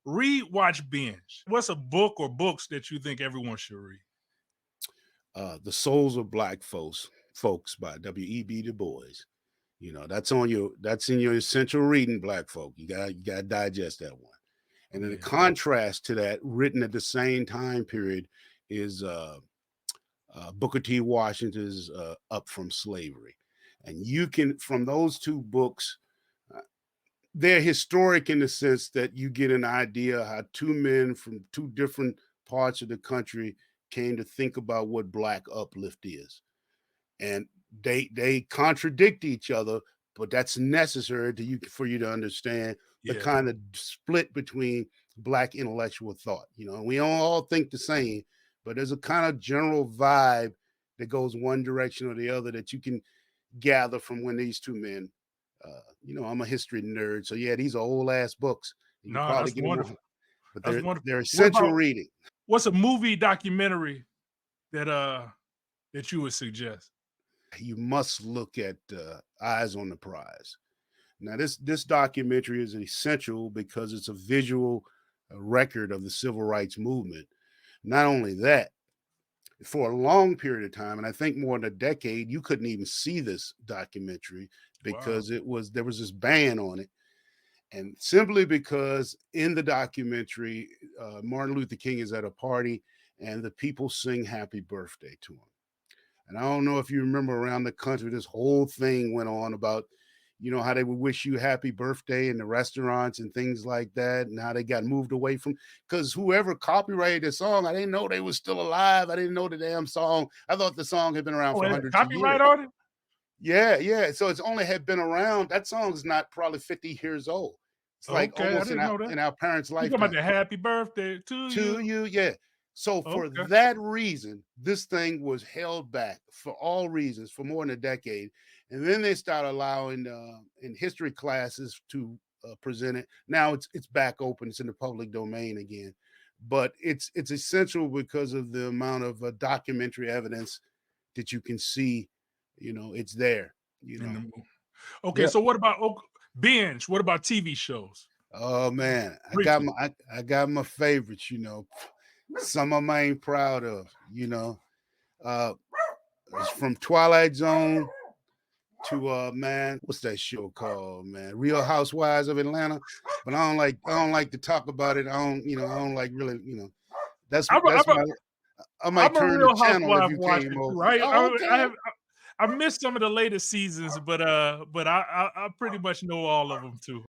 read, watch, binge. What's a book or books that you think everyone should read? The Souls of Black Folks by W.E.B. Du Bois. That's in your essential reading, black folk. You gotta digest that one. Oh, And then the yeah. contrast to that, written at the same time period, is Booker T. Washington's Up from Slavery. And you can, from those two books, uh, they're historic in the sense that you get an idea how two men from two different parts of the country came to think about what black uplift is. And they contradict each other, but that's necessary to you for you to understand the Yeah. kind of split between black intellectual thought. We don't all think the same, but there's a kind of general vibe that goes one direction or the other that you can gather from when these two men. I'm a history nerd, so yeah, these are old ass books. You can No, probably that's get them wonderful. on, but That's they're wonderful. What essential about reading. what's a movie documentary that that you would suggest? You must look at Eyes on the Prize. Now, this documentary is essential because it's a visual record of the civil rights movement. Not only that, for a long period of time, and I think more than a decade, you couldn't even see this documentary Wow. because there was this ban on it, and simply because in the documentary, Martin Luther King is at a party and the people sing "Happy Birthday" to him. And I don't know if you remember around the country, this whole thing went on about, how they would wish you happy birthday in the restaurants and things like that, and how they got moved away from because whoever copyrighted the song, I didn't know they was still alive. I didn't know the damn song. I thought the song had been around Oh, for and hundreds of copyright years. on it? Yeah, yeah. So it's only had been around. That song's not probably 50 years old. It's like Okay, I almost didn't know that. in our parents' You talking about lifetime. the happy birthday to To you? you, yeah. So for Okay. that reason, this thing was held back for all reasons for more than a decade, and then they started allowing in history classes to present it. Now it's back open; it's in the public domain again, but it's essential because of the amount of documentary evidence that you can see. It's there. You In know. the mo Okay, Yep. so what about binge? What about TV shows? Oh man, Briefly. I got my favorites. Some of 'em I ain't proud of. Uh, it's from Twilight Zone to man, what's that show called, man? Real Housewives of Atlanta. But I don't like to talk about it. I don't like really, I'm a that's I'm a my I might I'm a turn the Real channel if Housewife you came watcher over. too. I Oh, I I okay. have I missed some of the later seasons, but I pretty much know all of them too.